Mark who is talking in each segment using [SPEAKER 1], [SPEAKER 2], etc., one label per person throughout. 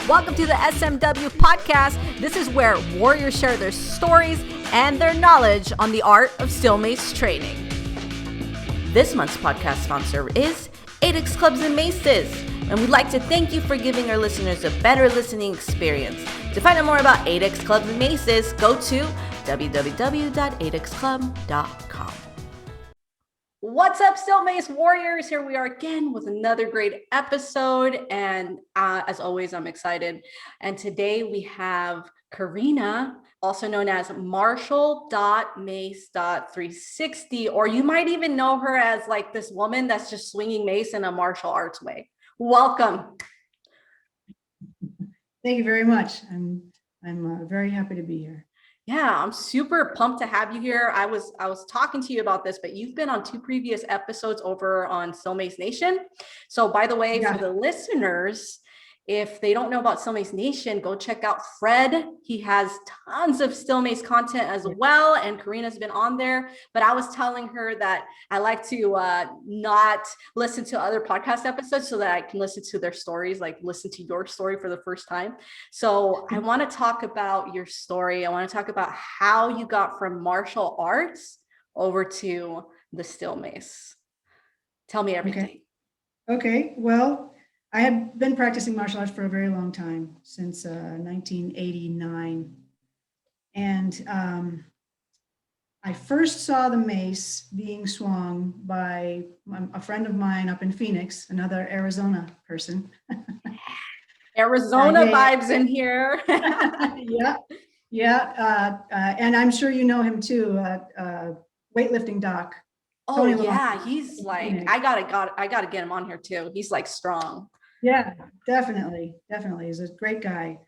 [SPEAKER 1] Welcome to the SMW podcast. This is where warriors share their stories and their knowledge on the art of Steel Mace training. This month's podcast sponsor is Adex Clubs and Maces, and we'd like to thank you for giving our listeners a better listening experience. To find out more about Adex Clubs and Maces, go to www.adexclub.com. What's up, Steel Mace Warriors? Here we are again with another great episode. And as always, I'm excited. And today we have Carina, also known as Martial.Mace.360, or you might even know her as like this woman that's just swinging mace in a martial arts way. Welcome.
[SPEAKER 2] Thank you very much. I'm very happy to be here.
[SPEAKER 1] Yeah, I'm super pumped to have you here. I was talking to you about this, but you've been on 2 previous episodes over on Steel Mace Nation. So by the way, for the listeners, if they don't know about Steel Mace Nation, go check out Fred. He has tons of Steel Mace content as well, and Carina's been on there. But I was telling her that I like to not listen to other podcast episodes so that I can listen to their stories, like listen to your story for the first time. So I want to talk about your story. I want to talk about how you got from martial arts over to the Steel Mace. Tell me everything.
[SPEAKER 2] Okay. Well, I have been practicing martial arts for a very long time, since 1989. And I first saw the mace being swung by a friend of mine up in Phoenix, another Arizona person.
[SPEAKER 1] Arizona vibes in here.
[SPEAKER 2] Yeah. And I'm sure you know him too, weightlifting doc.
[SPEAKER 1] Oh yeah, he's like, I gotta get him on here too. He's like strong.
[SPEAKER 2] Yeah, definitely. He's a great guy.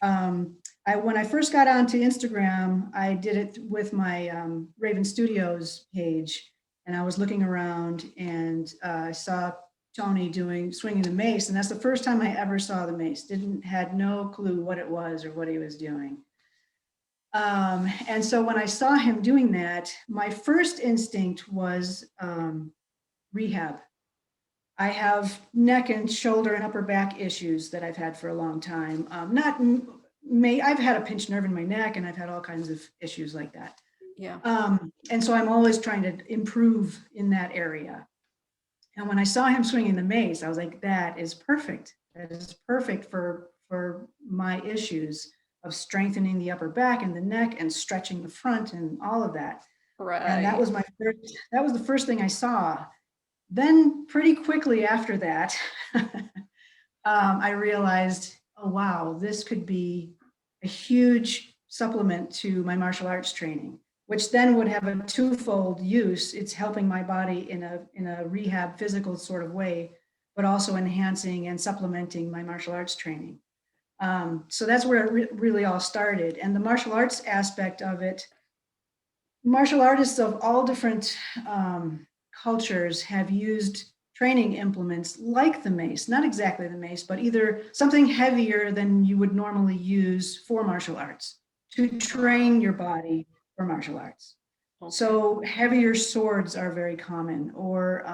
[SPEAKER 2] When I first got onto Instagram, I did it with my Raven Studios page, and I was looking around and I saw Tony swinging the mace, and that's the first time I ever saw the mace. Had no clue what it was or what he was doing. And so when I saw him doing that, my first instinct was rehab. I have neck and shoulder and upper back issues that I've had for a long time. I've had a pinched nerve in my neck, and I've had all kinds of issues like that.
[SPEAKER 1] Yeah.
[SPEAKER 2] And so I'm always trying to improve in that area. And when I saw him swinging the mace, I was like, that is perfect. That is perfect for my issues of strengthening the upper back and the neck and stretching the front and all of that.
[SPEAKER 1] Right.
[SPEAKER 2] And that was the first thing I saw. Then pretty quickly after that, I realized, oh, wow, this could be a huge supplement to my martial arts training, which then would have a twofold use. It's helping my body in a rehab physical sort of way, but also enhancing and supplementing my martial arts training. So that's where it really all started. And the martial arts aspect of it, martial artists of all different cultures have used training implements like the mace, not exactly the mace, but either something heavier than you would normally use for martial arts to train your body for martial arts. Okay. So heavier swords are very common, or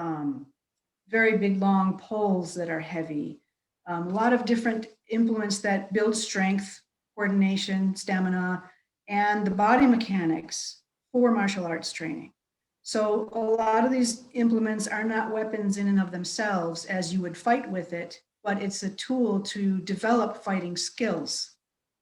[SPEAKER 2] very big long poles that are heavy. A lot of different implements that build strength, coordination, stamina, and the body mechanics for martial arts training. So a lot of these implements are not weapons in and of themselves as you would fight with it, but it's a tool to develop fighting skills,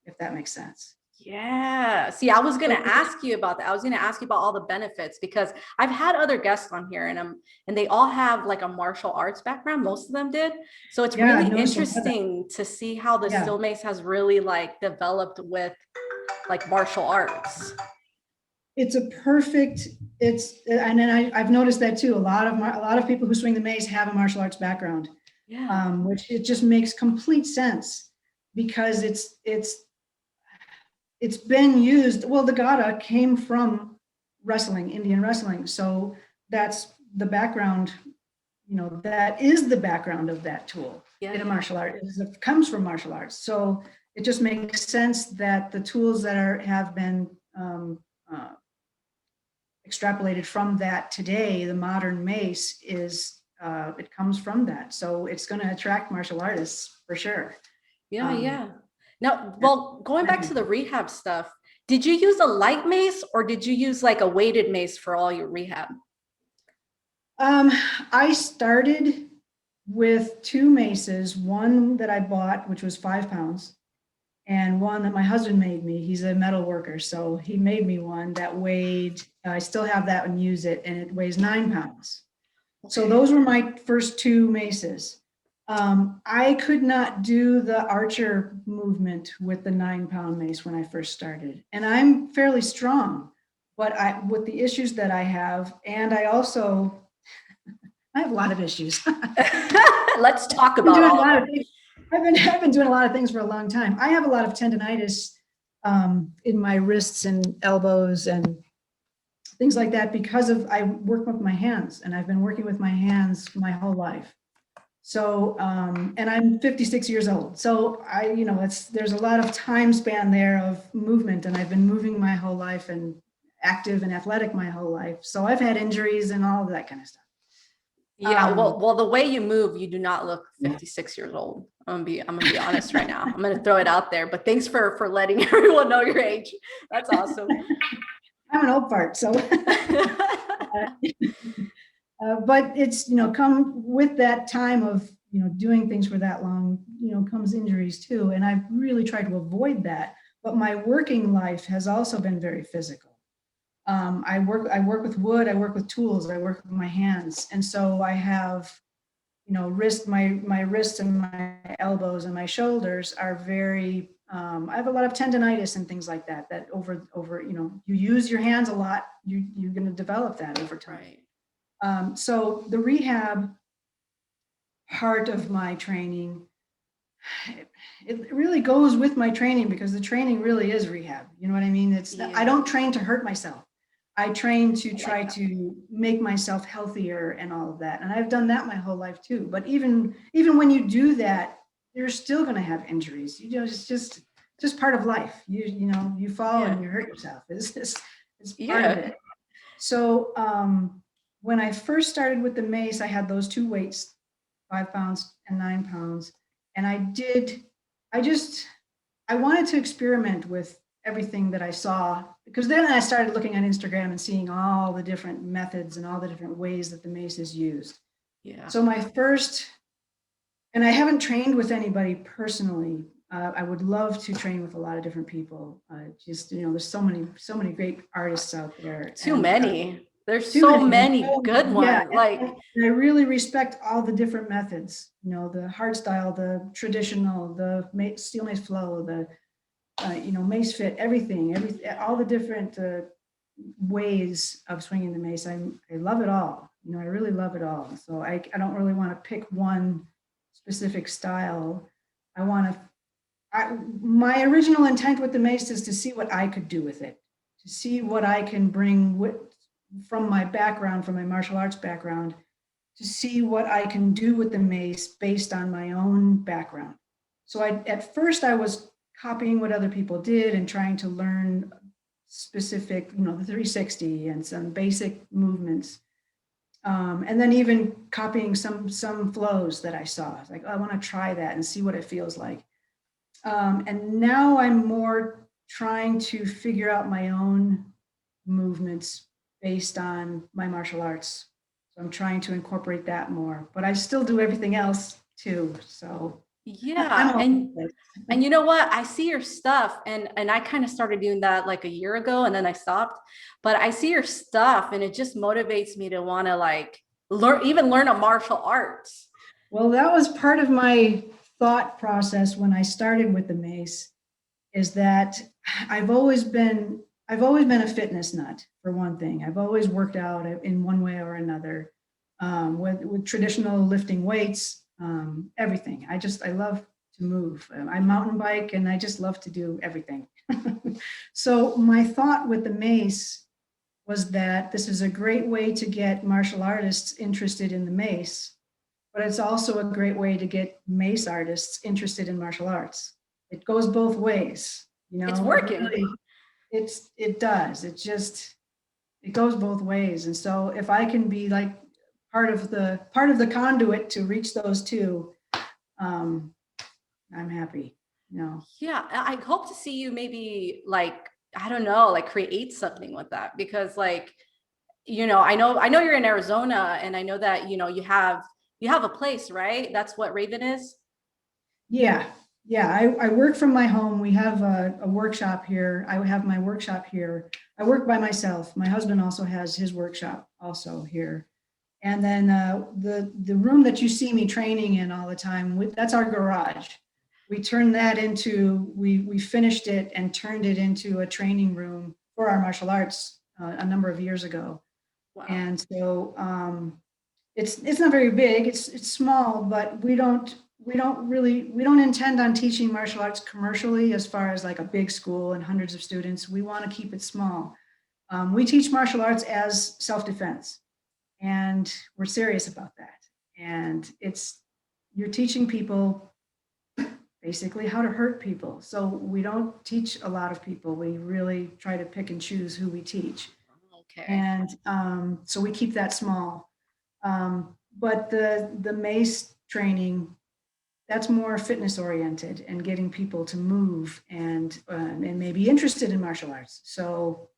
[SPEAKER 2] if that makes sense.
[SPEAKER 1] Yeah. See, I was going to ask you about that. I was going to ask you about all the benefits, because I've had other guests on here and they all have like a martial arts background. Most of them did. So it's really interesting to see how the Steel Mace has really like developed with like martial arts.
[SPEAKER 2] It's and then I've noticed that too. A lot of people who swing the mace have a martial arts background, which it just makes complete sense, because it's been used. Well, the gada came from wrestling, Indian wrestling, so that's the background. That is the background of that tool in a martial art. It comes from martial arts, so it just makes sense that the tools that have been extrapolated from that today, the modern mace, is it comes from that. So it's going to attract martial artists for sure.
[SPEAKER 1] Yeah. Now, well, going back to the rehab stuff, did you use a light mace or did you use like a weighted mace for all your rehab?
[SPEAKER 2] I started with 2 maces, one that I bought, which was 5 pounds, and one that my husband made me. He's a metal worker, so he made me one that weighed, I still have that and use it, and it weighs 9 pounds. So those were my first 2 maces. I could not do the archer movement with the 9-pound mace when I first started. And I'm fairly strong, but with the issues that I have, and I have a lot of issues.
[SPEAKER 1] Let's talk about all of them.
[SPEAKER 2] I've been doing a lot of things for a long time. I have a lot of tendonitis in my wrists and elbows and things like that because I work with my hands, and I've been working with my hands my whole life. So, and I'm 56 years old. So there's a lot of time span there of movement, and I've been moving my whole life and active and athletic my whole life. So I've had injuries and all of that kind of stuff.
[SPEAKER 1] Yeah, well, the way you move, you do not look 56 years old. I'm gonna be honest right now. I'm gonna throw it out there, but thanks for letting everyone know your age. That's awesome.
[SPEAKER 2] I'm an old fart, so. But it's, come with that time of, doing things for that long, comes injuries too. And I've really tried to avoid that. But my working life has also been very physical. I work with wood, I work with tools, I work with my hands. And so I have, my wrists and my elbows and my shoulders are very, I have a lot of tendonitis and things like that, over, you use your hands a lot, you're going to develop that over time.
[SPEAKER 1] Right.
[SPEAKER 2] So the rehab part of my training, it really goes with my training, because the training really is rehab. You know what I mean? I don't train to hurt myself. I train to try to make myself healthier and all of that. And I've done that my whole life too. But even when you do that, you're still going to have injuries. It's just part of life. You fall and you hurt yourself. It's part of it. So when I first started with the mace, I had those 2 weights, 5 pounds and 9 pounds. And I wanted to experiment with everything that I saw, because then I started looking at Instagram and seeing all the different methods and all the different ways that the mace is used. Yeah. So and I haven't trained with anybody personally. I would love to train with a lot of different people. There's so many great artists out there.
[SPEAKER 1] Too many. There's so many good ones.
[SPEAKER 2] Yeah, and I really respect all the different methods. The hard style, the traditional, the steel mace flow, the mace fit, everything, all the different ways of swinging the mace. I love it all. I really love it all. So I don't really want to pick one specific style. My original intent with the mace is to see what I could do with it, to see what I can bring from my background, from my martial arts background, to see what I can do with the mace based on my own background. So at first I was copying what other people did and trying to learn specific, the 360 and some basic movements. And then even copying some flows that I saw. It's like, I want to try that and see what it feels like. And now I'm more trying to figure out my own movements based on my martial arts. So I'm trying to incorporate that more, but I still do everything else too. So
[SPEAKER 1] yeah, and you know what? I see your stuff, and I kind of started doing that like a year ago, and then I stopped. But I see your stuff, and it just motivates me to want to learn a martial arts.
[SPEAKER 2] Well, that was part of my thought process when I started with the mace, is that I've always been a fitness nut, for one thing. I've always worked out in one way or another, with traditional lifting weights. Everything. I love to move. I mountain bike, and I just love to do everything. So my thought with the mace was that this is a great way to get martial artists interested in the mace, but it's also a great way to get mace artists interested in martial arts. It goes both ways.
[SPEAKER 1] It's working.
[SPEAKER 2] It does. It goes both ways. And so if I can be like part of the conduit to reach those two, I'm happy. No.
[SPEAKER 1] Yeah, I hope to see you maybe like, I don't know, like create something with that, because like, I know you're in Arizona, and I know that, you have a place, right? That's what Raven is.
[SPEAKER 2] Yeah. Yeah. I work from my home. We have a workshop here. I have my workshop here. I work by myself. My husband also has his workshop also here. And then the room that you see me training in all the time, that's our garage. We turned that into, we finished it and turned it into a training room for our martial arts a number of years ago.
[SPEAKER 1] Wow.
[SPEAKER 2] And so it's not very big. It's small, but we don't intend on teaching martial arts commercially as far as like a big school and hundreds of students. We want to keep it small. We teach martial arts as self-defense, and we're serious about that. And you're teaching people basically how to hurt people. So we don't teach a lot of people. We really try to pick and choose who we teach.
[SPEAKER 1] Okay.
[SPEAKER 2] And so we keep that small. But the mace training, that's more fitness oriented and getting people to move and maybe interested in martial arts. So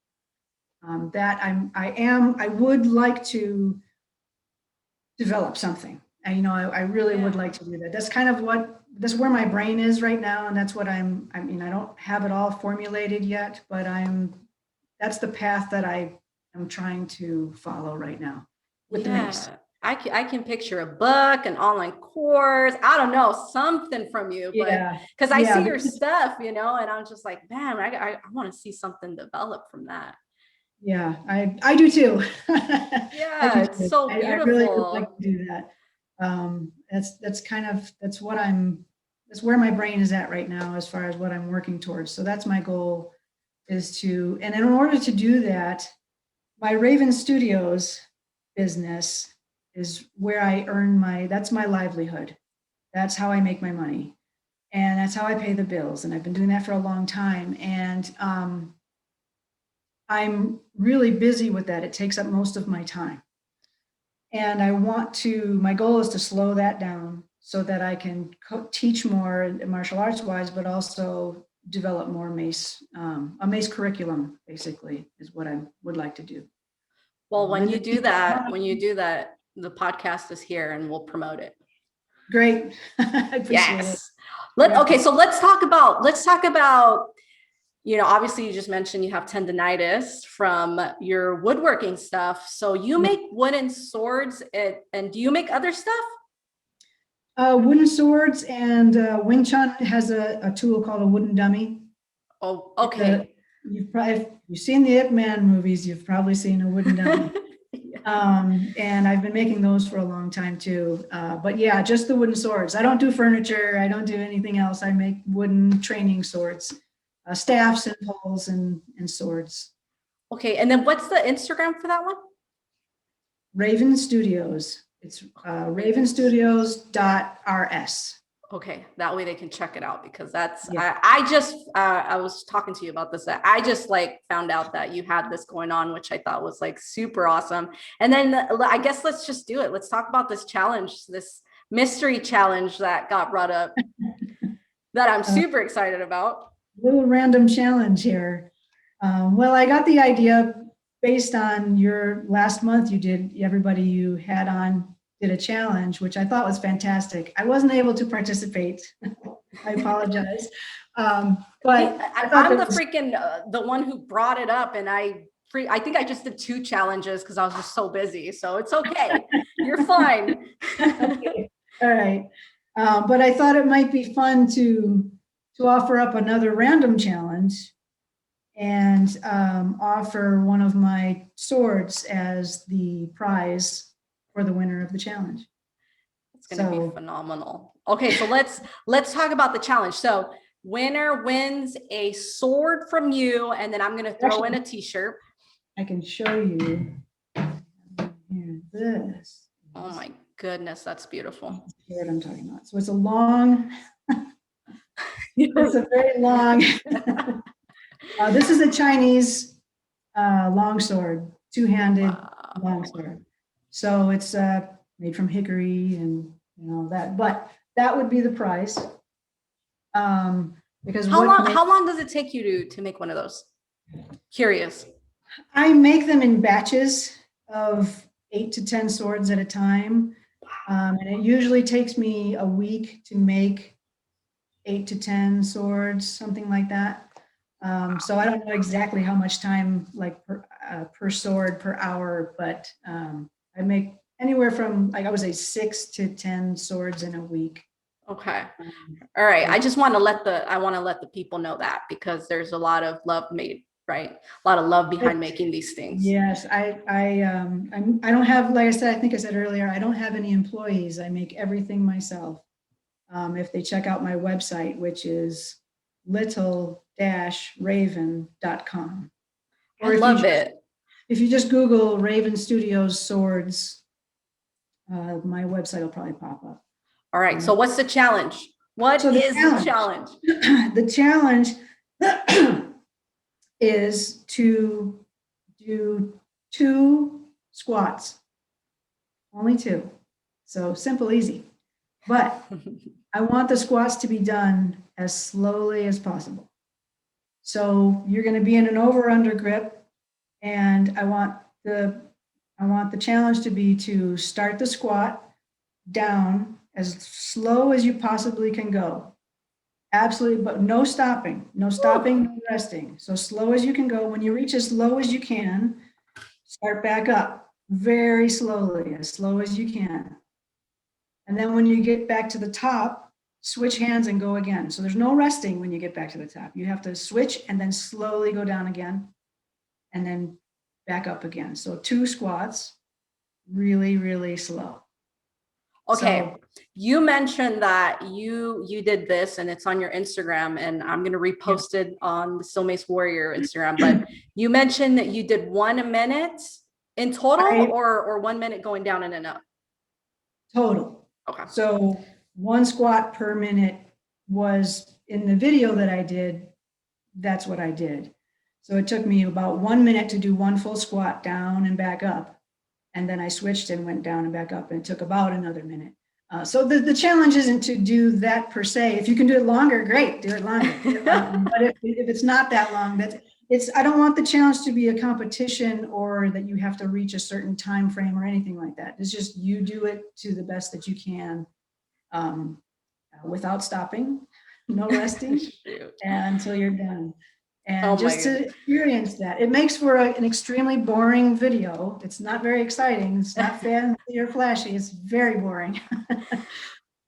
[SPEAKER 2] that I would like to develop something. And, I really would like to do that. That's kind of that's where my brain is right now. And that's what I don't have it all formulated yet, but that's the path that I am trying to follow right now with the mace.
[SPEAKER 1] I can picture a book, an online course, I don't know, something from you, but because I see your stuff, and I'm just like, man, I want to see something develop from that.
[SPEAKER 2] Yeah, I do too.
[SPEAKER 1] Yeah, it's so beautiful.
[SPEAKER 2] I really would like to do that. That's where my brain is at right now as far as what I'm working towards. So that's my goal, and in order to do that, my Raven Studios business is where I earn that's my livelihood. That's how I make my money. And that's how I pay the bills. And I've been doing that for a long time. And I'm really busy with that. It takes up most of my time. And my goal is to slow that down so that I can teach more martial arts wise, but also develop more mace, a mace curriculum, basically, is what I would like to do.
[SPEAKER 1] Well, when you do that, the podcast is here and we'll promote it.
[SPEAKER 2] Great. I appreciate it.
[SPEAKER 1] Okay, so let's talk about, obviously you just mentioned you have tendonitis from your woodworking stuff. So you make wooden swords, and do you make other stuff?
[SPEAKER 2] Wooden swords, and Wing Chun has a tool called a wooden dummy.
[SPEAKER 1] Oh, okay.
[SPEAKER 2] If you've seen the Ip Man movies, you've probably seen a wooden dummy. And I've been making those for a long time too. But yeah, just the wooden swords. I don't do furniture. I don't do anything else. I make wooden training swords, staffs and poles and swords.
[SPEAKER 1] Okay. And then what's the Instagram for that one?
[SPEAKER 2] Raven Studios. It's ravenstudios.rs.
[SPEAKER 1] Okay, that way they can check it out, because that's, I was talking to you about this. I just like found out that you had this going on, which I thought was like super awesome. And then I guess let's just do it. Let's talk about this challenge, this mystery challenge that got brought up that I'm super excited about.
[SPEAKER 2] A little random challenge here. Well, I got the idea based on your last month everybody you had on did a challenge, which I thought was fantastic. I wasn't able to participate. I apologize. But
[SPEAKER 1] I'm the one who brought it up, and I think I just did 2 challenges because I was just so busy. So it's okay. You're fine.
[SPEAKER 2] Okay. All right. But I thought it might be fun to offer up another random challenge and offer one of my swords as the prize for the winner of the challenge.
[SPEAKER 1] It's going to be phenomenal. Okay, so let's talk about the challenge. So winner wins a sword from you, and then I'm going to throw in a t-shirt.
[SPEAKER 2] I can show you here, this.
[SPEAKER 1] Oh my goodness, that's beautiful.
[SPEAKER 2] That's what I'm talking about. So it's a long, it's a very long, this is a Chinese long sword, two-handed long sword. So it's made from hickory and that, but that would be the price. Because
[SPEAKER 1] how long does it take you to make one of those? Curious.
[SPEAKER 2] I make them in batches of 8 to 10 swords at a time. And it usually takes me a week to make 8 to 10 swords, something like that. So I don't know exactly how much time, like per sword per hour, but I make anywhere from, like, I would say 6 to 10 swords in a week.
[SPEAKER 1] Okay. All right. I just want to let the people know that, because there's a lot of love made, right? A lot of love behind making these things.
[SPEAKER 2] Yes, I don't have, like I said, I think I said earlier, I don't have any employees. I make everything myself. If they check out my website, which is little-raven.com.
[SPEAKER 1] I love it.
[SPEAKER 2] If you just Google Raven Studios swords, my website will probably pop up.
[SPEAKER 1] All right. So what's the challenge? What is the challenge?
[SPEAKER 2] The challenge is to do 2 squats, only 2. So simple, easy. But I want the squats to be done as slowly as possible. So you're going to be in an over-under grip, and I want the challenge to be to start the squat down as slow as you possibly can go. Absolutely, but no stopping, no resting. So slow as you can go. When you reach as low as you can, start back up very slowly, as slow as you can. And then when you get back to the top, switch hands and go again. So there's no resting when you get back to the top. You have to switch and then slowly go down again and then back up again. So 2 squats, really, really slow.
[SPEAKER 1] Okay.
[SPEAKER 2] So,
[SPEAKER 1] you mentioned that you did this and it's on your Instagram, and I'm going to repost it on the Steel Mace Warrior Instagram, but you mentioned that you did 1 minute in total, or 1 minute going down and up?
[SPEAKER 2] Total.
[SPEAKER 1] Okay.
[SPEAKER 2] So 1 squat per minute was in the video that I did. That's what I did. So it took me about 1 minute to do 1 full squat down and back up. And then I switched and went down and back up, and it took about another minute. So the challenge isn't to do that per se. If you can do it longer, great, do it longer. But if it's not that long, I don't want the challenge to be a competition or that you have to reach a certain time frame or anything like that. It's just you do it to the best that you can, without stopping, no resting, and until you're done. And just to experience that, it makes for an extremely boring video. It's not very exciting. It's not fancy or flashy. It's very boring.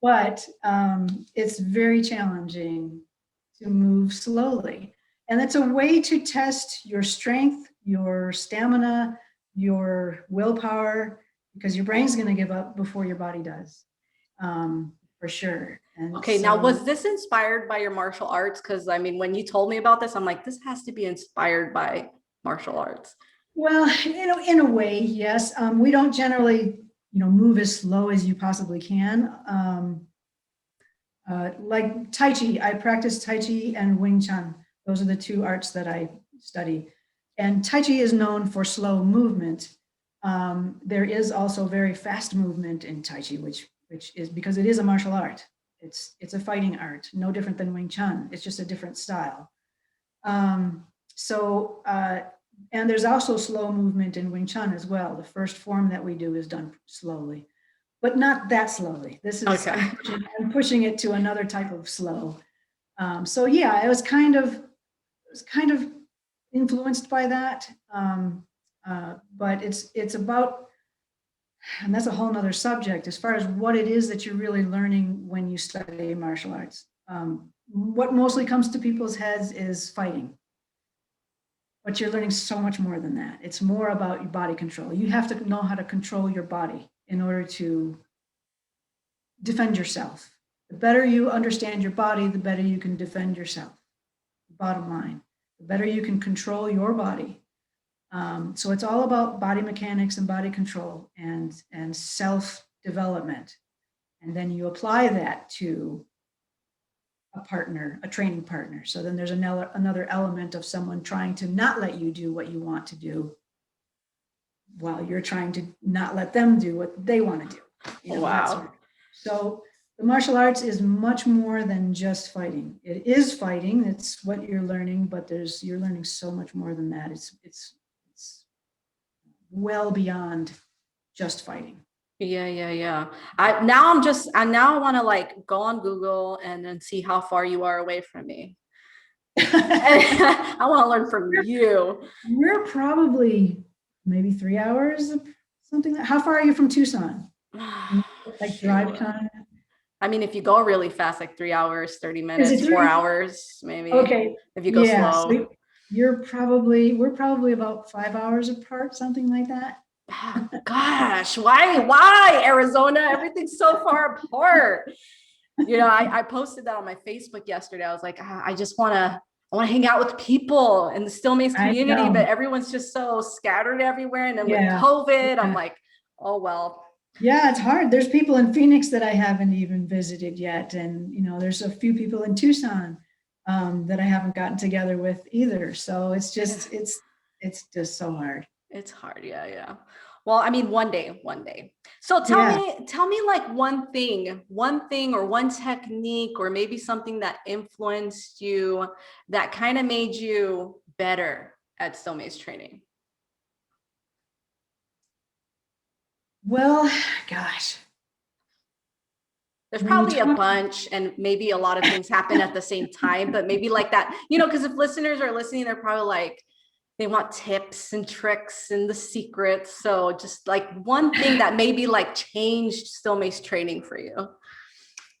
[SPEAKER 2] But it's very challenging to move slowly. And it's a way to test your strength, your stamina, your willpower, because your brain's going to give up before your body does, for sure. And
[SPEAKER 1] okay, now was this inspired by your martial arts? Because I mean, when you told me about this, I'm like, this has to be inspired by martial arts.
[SPEAKER 2] Well, in a way, yes. We don't generally, move as slow as you possibly can. Like Tai Chi, I practice Tai Chi and Wing Chun. Those are the 2 arts that I study. And Tai Chi is known for slow movement. There is also very fast movement in Tai Chi, which is because it is a martial art. It's a fighting art, no different than Wing Chun. It's just a different style. And there's also slow movement in Wing Chun as well. The first form that we do is done slowly, but not that slowly. This is, okay. I'm pushing it to another type of slow. So yeah, it was kind of influenced by that. But it's about, and that's a whole nother subject as far as what it is that you're really learning when you study martial arts. What mostly comes to people's heads is fighting. But you're learning so much more than that. It's more about your body control. You have to know how to control your body in order to defend yourself. The better you understand your body, the better you can defend yourself. Bottom line, the better you can control your body. So it's all about body mechanics and body control and self-development. And then you apply that to a partner, a training partner. So then there's another element of someone trying to not let you do what you want to do. while you're trying to not let them do what they want to do. You know,
[SPEAKER 1] Wow.
[SPEAKER 2] So the martial arts is much more than just fighting. It is fighting. It's what you're learning, but you're learning so much more than that. It's well beyond just fighting.
[SPEAKER 1] Yeah. I now want to like go on Google and then see how far you are away from me. I want to learn from you.
[SPEAKER 2] We're probably maybe 3 hours, something like. How far are you from Tucson? Like drive time?
[SPEAKER 1] I mean, if you go really fast, like 3 hours, 30 minutes, 4 hours, maybe.
[SPEAKER 2] Okay.
[SPEAKER 1] If you go slow.
[SPEAKER 2] So we're probably about 5 hours apart, something like that.
[SPEAKER 1] Oh, gosh, why Arizona? Everything's so far apart. You know, I posted that on my Facebook yesterday. I was like, I want to hang out with people in the Steel Mace community, but everyone's just so scattered everywhere. And then with COVID, I'm like, oh, well.
[SPEAKER 2] Yeah, it's hard. There's people in Phoenix that I haven't even visited yet. And, you know, there's a few people in Tucson that I haven't gotten together with either. So it's just, it's just so hard.
[SPEAKER 1] It's hard. Yeah. Well, I mean, one day. So tell me like one thing or one technique, or maybe something that influenced you that kind of made you better at Steel Mace training.
[SPEAKER 2] Well, gosh.
[SPEAKER 1] There's probably a bunch, and maybe a lot of things happen at the same time, but maybe like that, you know, because if listeners are listening, they're probably like, they want tips and tricks and the secrets. So just like one thing that maybe like changed Steel Mace training for you.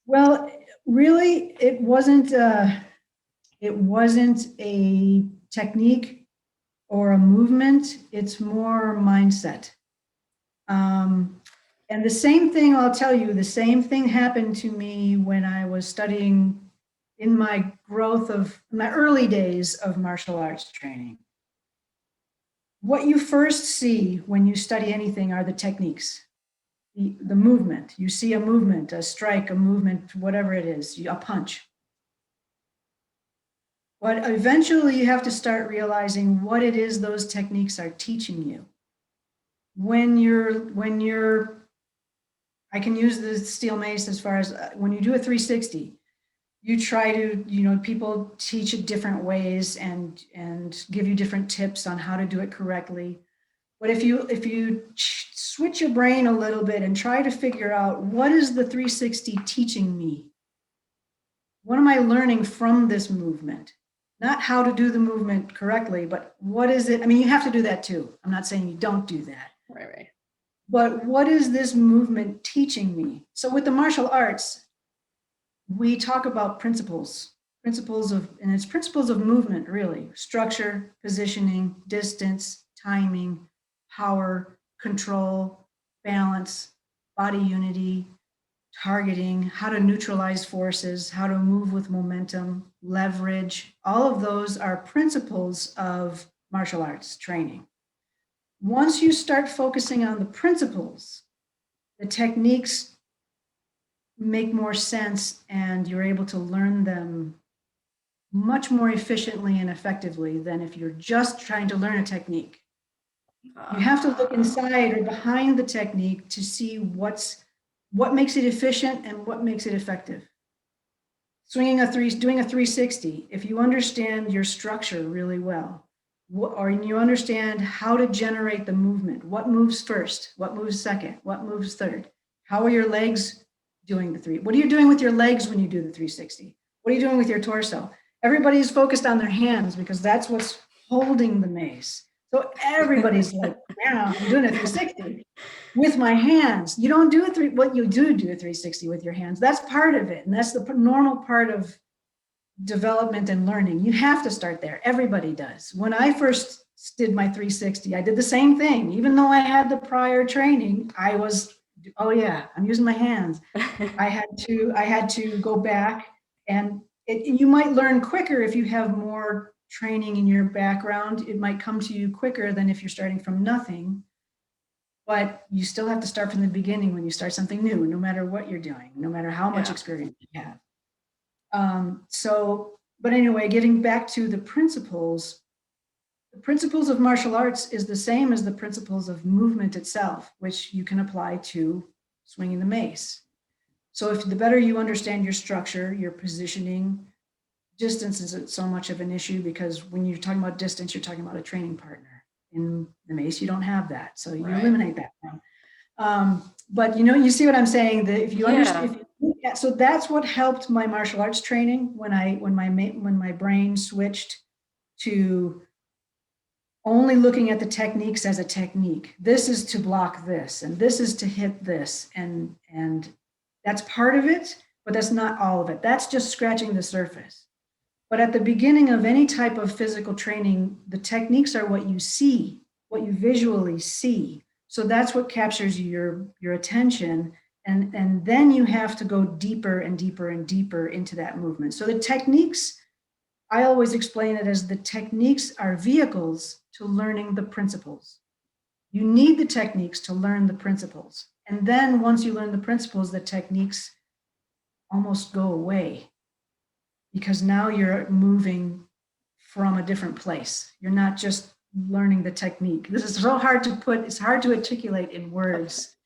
[SPEAKER 2] Well, really, it wasn't a technique or a movement. It's more mindset. And the same thing, I'll tell you, the same thing happened to me when I was studying in my early days of martial arts training. What you first see when you study anything are the techniques, the movement. You see a movement, a strike, a movement, whatever it is, a punch. But eventually you have to start realizing what it is those techniques are teaching you. I can use the Steel Mace as far as when you do a 360, you try to, you know, people teach it different ways and give you different tips on how to do it correctly. But if you switch your brain a little bit and try to figure out, what is the 360 teaching me? What am I learning from this movement? Not how to do the movement correctly, but what is it? I mean, you have to do that too. I'm not saying you don't do that.
[SPEAKER 1] Right.
[SPEAKER 2] But what is this movement teaching me? So with the martial arts, we talk about principles of movement, really: structure, positioning, distance, timing, power, control, balance, body unity, targeting, how to neutralize forces, how to move with momentum, leverage. All of those are principles of martial arts training. Once you start focusing on the principles, the techniques make more sense and you're able to learn them much more efficiently and effectively than if you're just trying to learn a technique. You have to look inside or behind the technique to see what makes it efficient and what makes it effective. Doing a 360, if you understand your structure really well, or you understand how to generate the movement, what moves first, what moves second, what moves third, how are your legs doing what are you doing with your legs when you do the 360? What are you doing with your torso? Everybody's focused on their hands because that's what's holding the mace. So everybody's like, yeah, I'm doing a 360 with my hands. You don't do what you do a 360 with your hands. That's part of it. And that's the normal part of development and learning. You have to start there. Everybody does. When I first did my 360, I did the same thing. Even though I had the prior training, I was, oh yeah, I'm using my hands. I had to go back, and you might learn quicker if you have more training in your background. It might come to you quicker than if you're starting from nothing, but you still have to start from the beginning when you start something new, no matter what you're doing, no matter how much experience you have. But anyway, getting back to the principles the principles of martial arts is the same as the principles of movement itself, which you can apply to swinging the mace. So if the better you understand your structure, your positioning, distance isn't so much of an issue, because when you're talking about distance, you're talking about a training partner. In the mace, you don't have that. So you eliminate that one. But you see what I'm saying? That if you understand, so that's what helped my martial arts training when my brain switched to only looking at the techniques as a technique. This is to block this, and this is to hit this, and that's part of it, but that's not all of it. That's just scratching the surface. But at the beginning of any type of physical training, the techniques are what you see, what you visually see. So that's what captures your attention. And then you have to go deeper and deeper and deeper into that movement. So the techniques, I always explain it as the techniques are vehicles to learning the principles. You need the techniques to learn the principles. And then once you learn the principles, the techniques almost go away, because now you're moving from a different place. You're not just learning the technique. This is so hard to put, it's hard to articulate in words.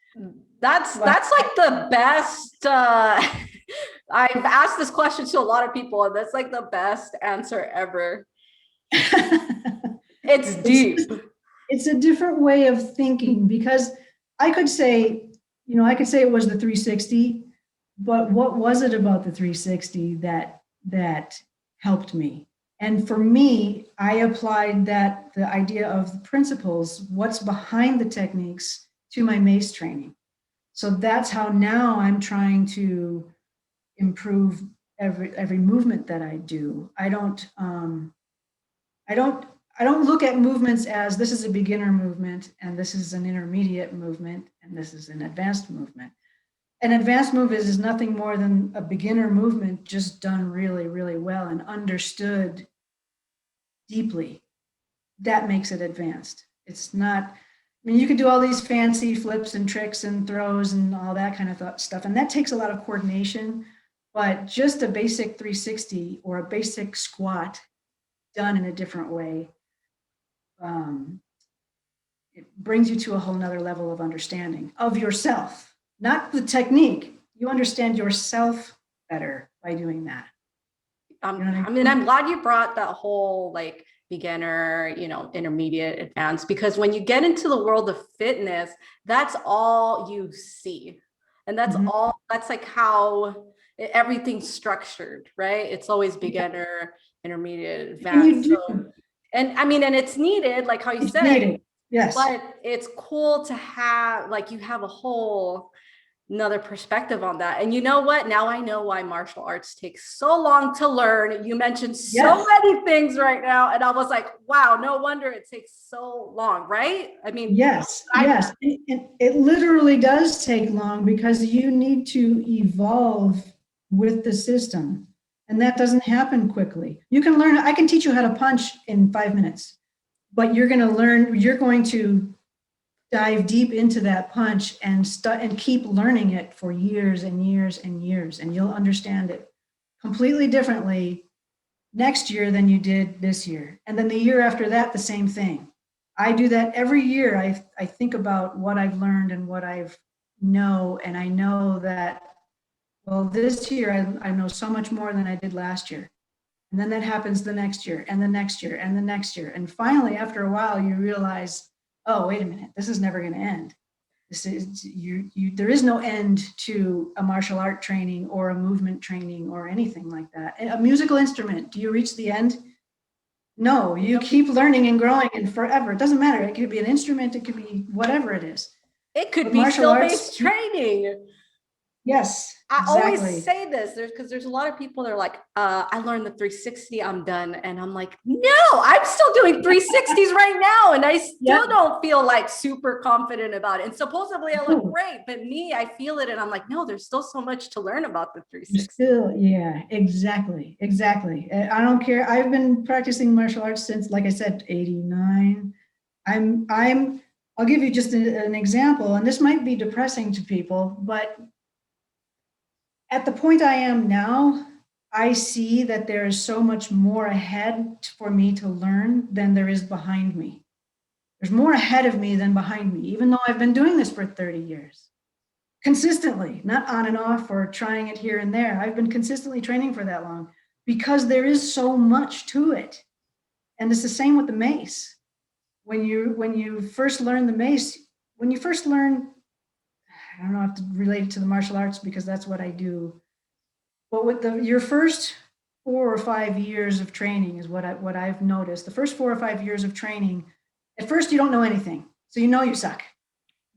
[SPEAKER 1] That's like the best, I've asked this question to a lot of people, and that's like the best answer ever. It's deep.
[SPEAKER 2] It's a different way of thinking, because I could say it was the 360, but what was it about the 360 that helped me? And for me, I applied the idea of the principles, what's behind the techniques, to my mace training. So that's how now I'm trying to improve every movement that I do. I don't look at movements as this is a beginner movement and this is an intermediate movement and this is an advanced movement. An advanced move is nothing more than a beginner movement just done really, really well and understood deeply. That makes it advanced. It's not, you could do all these fancy flips and tricks and throws and all that kind of stuff, and that takes a lot of coordination, but just a basic 360 or a basic squat done in a different way, it brings you to a whole nother level of understanding of yourself, not the technique. You understand yourself better by doing that.
[SPEAKER 1] I'm glad you brought that whole like beginner, intermediate, advanced, because when you get into the world of fitness, that's all you see. And that's that's like how everything's structured, right? It's always beginner, intermediate, advanced. And it's needed, like how you said.
[SPEAKER 2] Needed. Yes.
[SPEAKER 1] But it's cool to have, like, you have a whole another perspective on that. And you know what? Now I know why martial arts takes so long to learn. You mentioned so many things right now. And I was like, wow, no wonder it takes so long, right?
[SPEAKER 2] Yes. It literally does take long, because you need to evolve with the system. And that doesn't happen quickly. You can learn, I can teach you how to punch in 5 minutes, but you're going to dive deep into that punch and keep learning it for years and years and years, and you'll understand it completely differently next year than you did this year. And then the year after that, the same thing. I do that every year. I think about what I've learned and what I've know, and I know that, well, this year I know so much more than I did last year. And then that happens the next year and the next year and the next year. And finally, after a while, you realize, oh, wait a minute, this is never going to end. This is there is no end to a martial art training or a movement training or anything like that. A musical instrument, do you reach the end? No, you keep learning and growing and forever. It doesn't matter. It could be an instrument, it could be whatever it is.
[SPEAKER 1] It could be skill-based training.
[SPEAKER 2] Yes,
[SPEAKER 1] I always say this, because there's a lot of people that are like, I learned the 360, I'm done. And I'm like, no, I'm still doing 360s right now. And I still don't feel like super confident about it. And supposedly I look great, but me, I feel it. And I'm like, no, there's still so much to learn about the 360.
[SPEAKER 2] Yeah, exactly. I don't care. I've been practicing martial arts since, like I said, 89. I'll give you just an example, and this might be depressing to people, but at the point I am now, I see that there is so much more ahead for me to learn than there is behind me. There's more ahead of me than behind me, even though I've been doing this for 30 years. Consistently, not on and off or trying it here and there. I've been consistently training for that long because there is so much to it. And it's the same with the mace. When you first learn the mace, when you first learn, I don't know, I have to relate it to the martial arts because that's what I do. But with your first 4 or 5 years of training is what I've noticed. The first 4 or 5 years of training, at first you don't know anything, so you know you suck.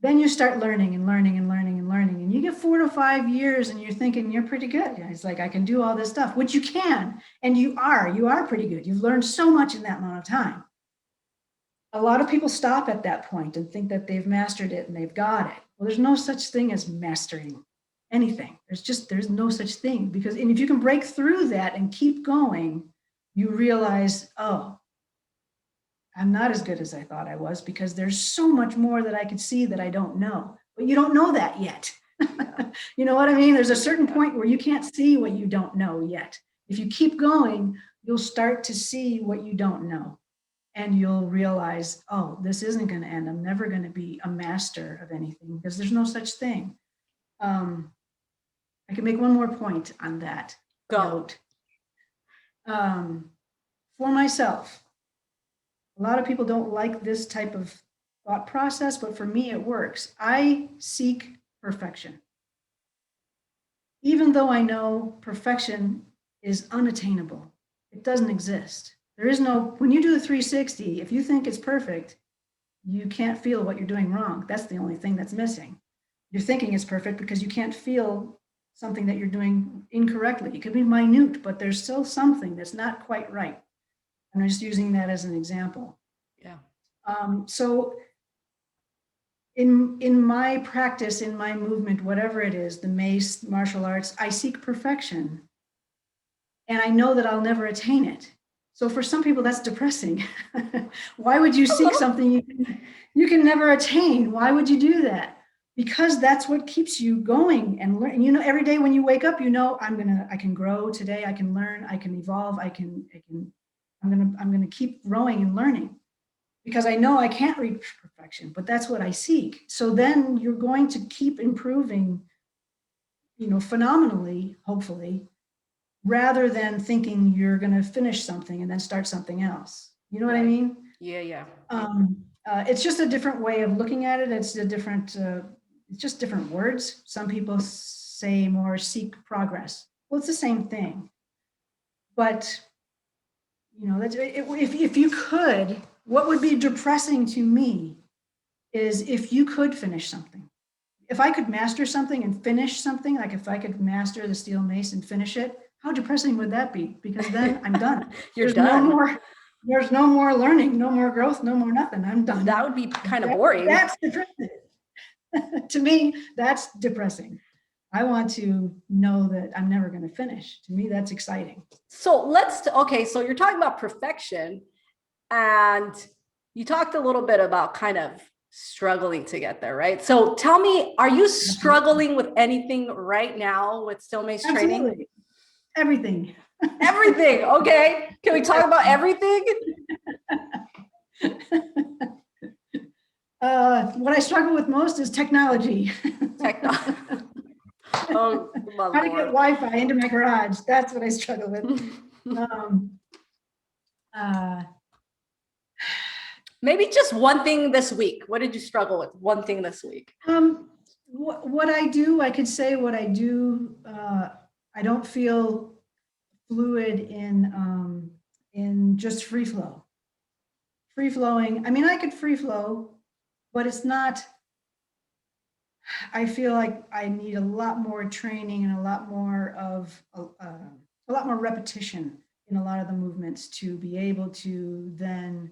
[SPEAKER 2] Then you start learning and learning and learning and learning, and you get 4 to 5 years, and you're thinking you're pretty good. It's like I can do all this stuff, which you can, and you are pretty good. You've learned so much in that amount of time. A lot of people stop at that point and think that they've mastered it and they've got it. Well, there's no such thing as mastering anything. There's no such thing, because and if you can break through that and keep going, you realize, oh, I'm not as good as I thought I was, because there's so much more that I could see that I don't know. But you don't know that yet. You know what I mean? There's a certain point where you can't see what you don't know yet. If you keep going, you'll start to see what you don't know. And you'll realize, oh, this isn't going to end. I'm never going to be a master of anything, because there's no such thing. I can make one more point on that note. For myself, a lot of people don't like this type of thought process, but for me, it works. I seek perfection. Even though I know perfection is unattainable, it doesn't exist. There is no, when you do the 360, if you think it's perfect, you can't feel what you're doing wrong. That's the only thing that's missing. You're thinking it's perfect because you can't feel something that you're doing incorrectly. It could be minute, but there's still something that's not quite right. I'm just using that as an example.
[SPEAKER 1] Yeah.
[SPEAKER 2] So in my practice, in my movement, whatever it is, the mace, martial arts, I seek perfection. And I know that I'll never attain it. So for some people, that's depressing. Why would you seek something you can never attain? Why would you do that? Because that's what keeps you going and learn. You know, every day when you wake up, you know, I can grow today. I can learn. I can evolve. I'm gonna keep growing and learning, because I know I can't reach perfection, but that's what I seek. So then you're going to keep improving, you know, phenomenally, hopefully, rather than thinking you're going to finish something and then start something else. You know what I mean?
[SPEAKER 1] Yeah.
[SPEAKER 2] It's just a different way of looking at it. It's just different words. Some people say more seek progress. Well, it's the same thing. But, you know, if you could, what would be depressing to me is if you could finish something. If I could master something and finish something, like if I could master the steel mace and finish it, how depressing would that be? Because then I'm done.
[SPEAKER 1] You're done.
[SPEAKER 2] There's no more learning, no more growth, no more nothing. I'm done.
[SPEAKER 1] That would be kind of boring.
[SPEAKER 2] That's depressing. To me, that's depressing. I want to know that I'm never going to finish. To me, that's exciting.
[SPEAKER 1] So so you're talking about perfection, and you talked a little bit about kind of struggling to get there, right? So tell me, are you struggling with anything right now with Steel Mace training?
[SPEAKER 2] Absolutely. Everything.
[SPEAKER 1] Everything. Okay. Can we talk about everything?
[SPEAKER 2] What I struggle with most is technology.
[SPEAKER 1] Oh,
[SPEAKER 2] how to get Wi-Fi into my garage. That's what I struggle with. Maybe
[SPEAKER 1] just one thing this week. What did you struggle with? One thing this week.
[SPEAKER 2] What I do, I could say what I do. I don't feel fluid in just free flow. Free flowing. I mean, I could free flow, but it's not. I feel like I need a lot more training and a lot more repetition in a lot of the movements to be able to then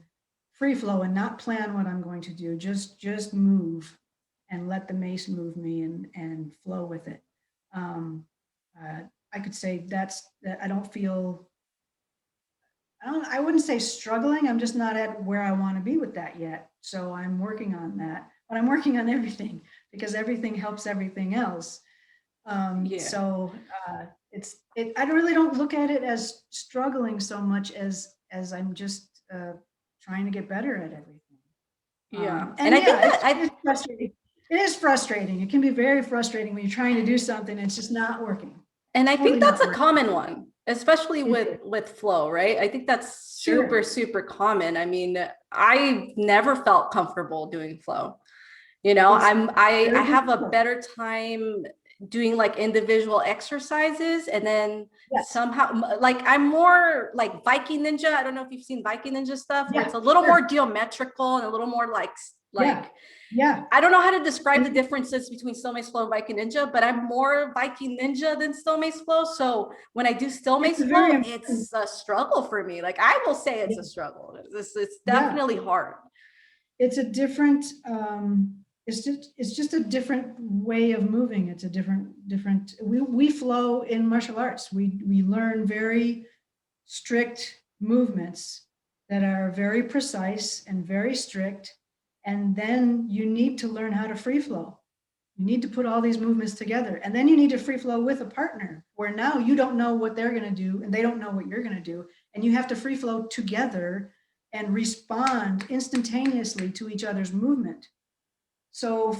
[SPEAKER 2] free flow and not plan what I'm going to do. Just move and let the mace move me and flow with it. I could say that I don't feel. I wouldn't say struggling. I'm just not at where I want to be with that yet. So I'm working on that. But I'm working on everything, because everything helps everything else. So I really don't look at it as struggling so much as I'm just trying to get better at everything.
[SPEAKER 1] Yeah.
[SPEAKER 2] And I think that it's frustrating. It is frustrating. It can be very frustrating when you're trying to do something and it's just not working.
[SPEAKER 1] And I think that's a common one, especially with flow, right? I think that's super, super common. I mean, I never felt comfortable doing flow. You know, I have a better time doing like individual exercises, and then somehow like I'm more like Viking Ninja. I don't know if you've seen Viking Ninja stuff, where it's a little more geometrical and a little more like I don't know how to describe the differences between Steel Mace Flow and Viking Ninja, but I'm more Viking Ninja than Steel Mace Flow. So when I do Steel Mace Flow, it's a struggle for me. Like I will say it's a struggle. It's definitely hard.
[SPEAKER 2] It's a different it's just a different way of moving. It's a different we flow in martial arts. We learn very strict movements that are very precise and very strict, and then you need to learn how to free flow. You need to put all these movements together, and then you need to free flow with a partner, where now you don't know what they're going to do and they don't know what you're going to do, and you have to free flow together and respond instantaneously to each other's movement. So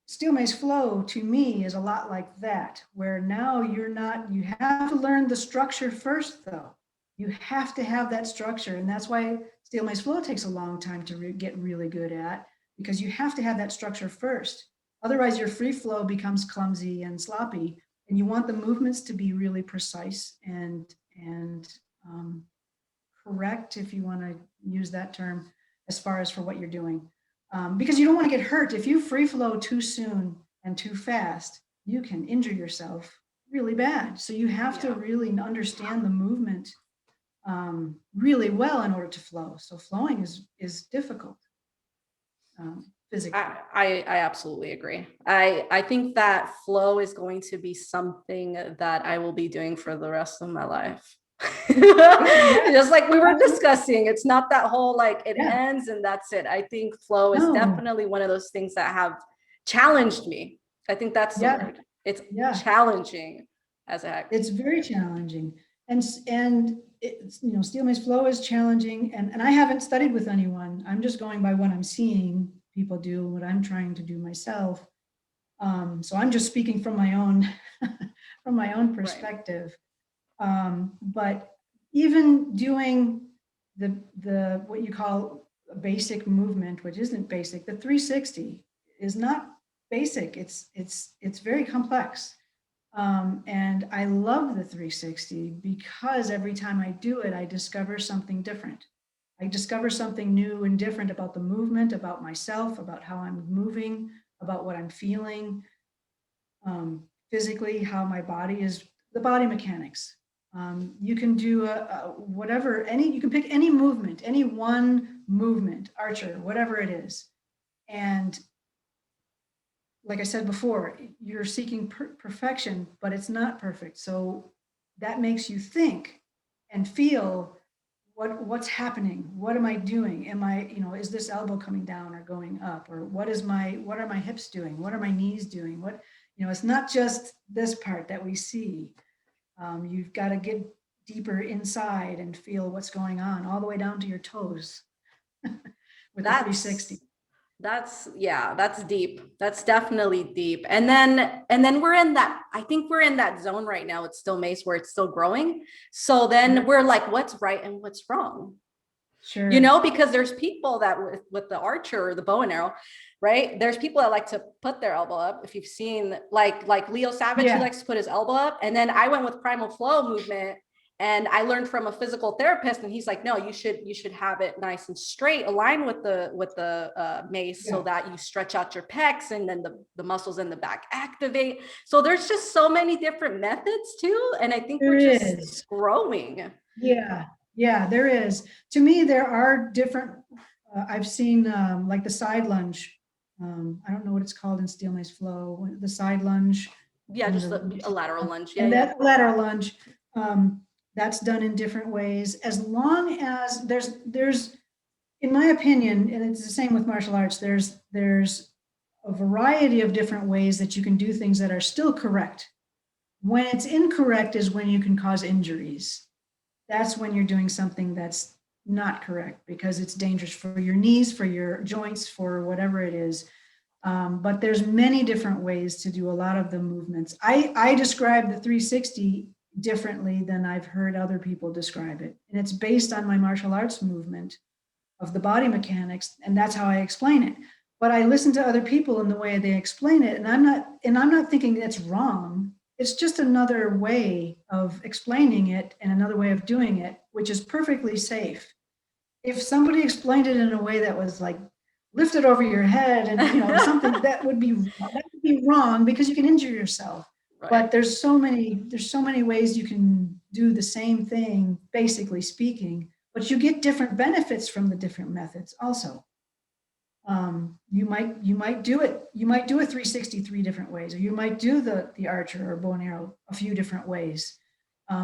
[SPEAKER 2] Steel Mace Flow to me is a lot like that, where now you have to learn the structure first though. You have to have that structure, and that's why Steel Mace Flow takes a long time to get really good at, because you have to have that structure first. Otherwise your free flow becomes clumsy and sloppy, and you want the movements to be really precise and correct, if you want to use that term, as far as for what you're doing. Because you don't want to get hurt. If you free flow too soon and too fast, you can injure yourself really bad. So you have to really understand the movement really well in order to flow. So flowing is difficult physically.
[SPEAKER 1] I absolutely agree. I think that flow is going to be something that I will be doing for the rest of my life. Just like we were discussing, it's not that whole like it ends and that's it. I think flow is definitely one of those things that have challenged me. I think that's the word. It's challenging as a heck.
[SPEAKER 2] It's very challenging, and it's, you know, Steel Mace Flow is challenging, and I haven't studied with anyone. I'm just going by what I'm seeing people do, what I'm trying to do myself. So I'm just speaking from my own from my own perspective. But even doing the what you call a basic movement, which isn't basic, the 360 is not basic. It's very complex. And I love the 360 because every time I do it, I discover something different. I discover something new and different about the movement, about myself, about how I'm moving, about what I'm feeling, physically, how my body is, the body mechanics. You can do whatever, you can pick any movement, any one movement, archer, whatever it is. And like I said before, you're seeking perfection, but it's not perfect. So that makes you think and feel what's happening. What am I doing? Am I, you know, is this elbow coming down or going up? Or what are my hips doing? What are my knees doing? What, you know, it's not just this part that we see. You've got to get deeper inside and feel what's going on all the way down to your toes with the 360.
[SPEAKER 1] That's deep. That's definitely deep. And then we're in that, I think we're in that zone right now. It's still Mace where it's still growing. So then we're like, what's right and what's wrong?
[SPEAKER 2] Sure.
[SPEAKER 1] You know, because there's people that with the archer or the bow and arrow, right? There's people that like to put their elbow up. If you've seen like Leo Savage, he likes to put his elbow up. And then I went with primal flow movement, and I learned from a physical therapist, and he's like, no, you should have it nice and straight, aligned with the mace, so that you stretch out your pecs, and then the muscles in the back activate. So there's just so many different methods too, and I think we're just growing.
[SPEAKER 2] Yeah, there is. To me, there are different. I've seen like the side lunge. I don't know what it's called in Steel Mace Flow. The side lunge.
[SPEAKER 1] Yeah, just a lateral lunge.
[SPEAKER 2] Yeah, that lateral lunge. That's done in different ways, as long as there's, in my opinion, and it's the same with martial arts, there's a variety of different ways that you can do things that are still correct. When it's incorrect is when you can cause injuries. That's when you're doing something that's not correct because it's dangerous for your knees, for your joints, for whatever it is. But there's many different ways to do a lot of the movements. I describe the 360 differently than I've heard other people describe it. And it's based on my martial arts movement of the body mechanics, and that's how I explain it. But I listen to other people in the way they explain it, and I'm not thinking that's wrong. It's just another way of explaining it and another way of doing it, which is perfectly safe. If somebody explained it in a way that was like lift it over your head and something that would be wrong because you can injure yourself. Right. But there's so many ways you can do the same thing, basically speaking, but you get different benefits from the different methods also. You might do it. You might do a 363 different ways, or you might do the archer or bow and arrow a few different ways.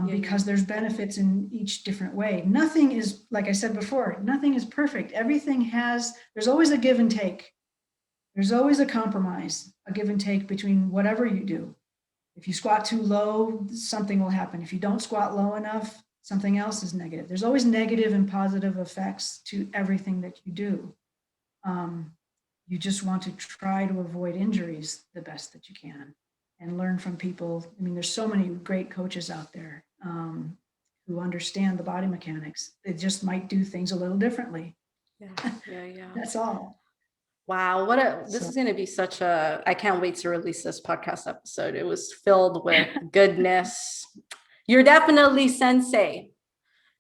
[SPEAKER 2] Because there's benefits in each different way. Nothing is, like I said before, nothing is perfect. There's always a give and take. There's always a compromise, a give and take between whatever you do. If you squat too low, something will happen. If you don't squat low enough, something else is negative. There's always negative and positive effects to everything that you do. You just want to try to avoid injuries the best that you can. And learn from people. I mean, there's so many great coaches out there who understand the body mechanics. They just might do things a little differently.
[SPEAKER 1] Yeah.
[SPEAKER 2] That's all.
[SPEAKER 1] Wow, this is going to be such I can't wait to release this podcast episode. It was filled with goodness. You're definitely sensei.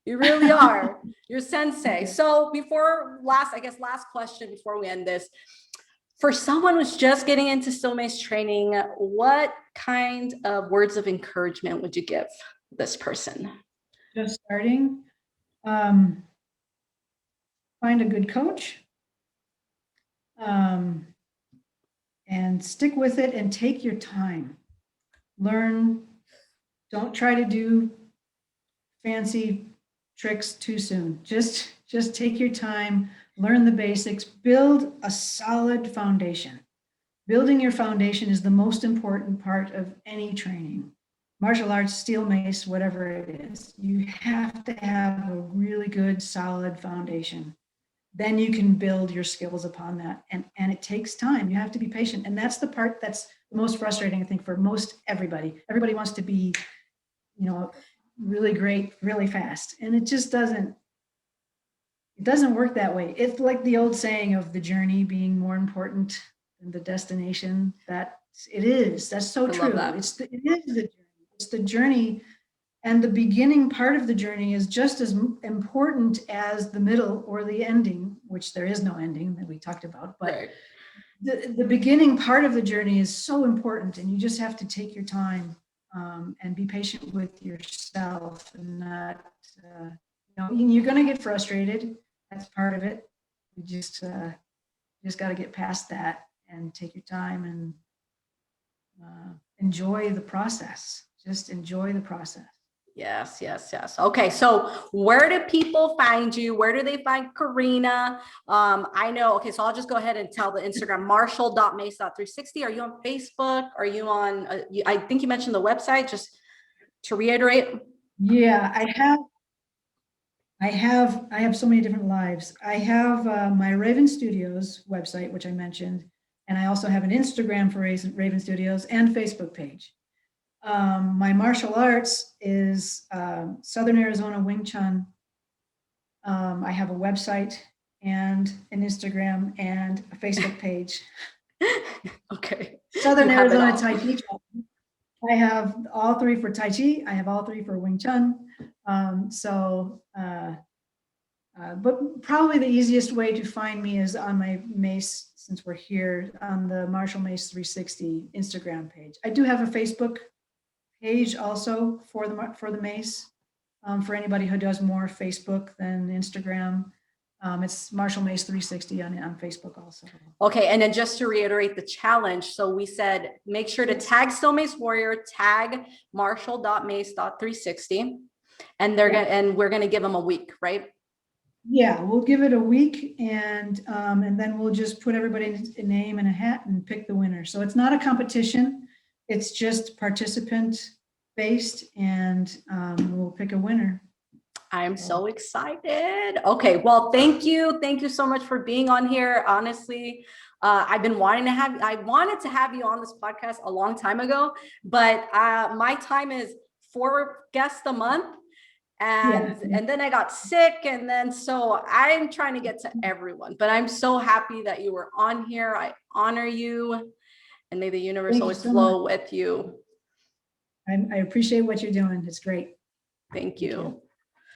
[SPEAKER 1] You really are. You're sensei. So last question before we end this. For someone who's just getting into Steel Mace training, what kind of words of encouragement would you give this person?
[SPEAKER 2] Just starting, find a good coach, and stick with it and take your time. Learn, don't try to do fancy tricks too soon. Just take your time. Learn the basics, build a solid foundation. Building your foundation is the most important part of any training. Martial arts, Steel Mace, whatever it is. You have to have a really good, solid foundation. Then you can build your skills upon that. And it takes time. You have to be patient. And that's the part that's the most frustrating, I think, for most everybody. Everybody wants to be, really great, really fast. And it just doesn't work that way. It's like the old saying of the journey being more important than the destination. That it is. That's so true. It is the journey. It's the journey, and the beginning part of the journey is just as important as the middle or the ending, which there is no ending that we talked about. But right. The beginning part of the journey is so important, and you just have to take your time and be patient with yourself, and not. You're going to get frustrated. That's part of it. You just got to get past that and take your time and enjoy the process. Just enjoy the process.
[SPEAKER 1] Yes. Okay, so where do people find you? Where do they find Carina? I know. Okay, so I'll just go ahead and tell the Instagram martial.mace.360. Are you on Facebook? Are you on? I think you mentioned the website. Just to reiterate.
[SPEAKER 2] Yeah, I have so many different lives. I have my Raven Studios website, which I mentioned, and I also have an Instagram for Raven Studios and Facebook page. My martial arts is Southern Arizona Wing Chun. I have a website and an Instagram and a Facebook page.
[SPEAKER 1] Okay.
[SPEAKER 2] Southern Arizona Tai Chi. I have all three for Tai Chi. I have all three for Wing Chun. But probably the easiest way to find me is on my Mace, since we're here, on the Martial Mace 360 Instagram page. I do have a Facebook page also for the Mace, for anybody who does more Facebook than Instagram. It's Martial Mace 360 on Facebook also.
[SPEAKER 1] Okay, and then just to reiterate the challenge, so we said make sure to tag Steel Mace Warrior, tag martial.mace.360, and we're gonna give them a week, right?
[SPEAKER 2] Yeah, we'll give it a week, and then we'll just put everybody's name in a hat and pick the winner. So it's not a competition; it's just participant based, and we'll pick a winner.
[SPEAKER 1] I'm so excited. Okay, well, thank you. Thank you so much for being on here. Honestly, I wanted to have you on this podcast a long time ago, but my time is 4 guests a month. And then I got sick, and then so I'm trying to get to everyone, but I'm so happy that you were on here. I honor you, and may the universe always flow with you.
[SPEAKER 2] I appreciate what you're doing. It's great.
[SPEAKER 1] Thank you.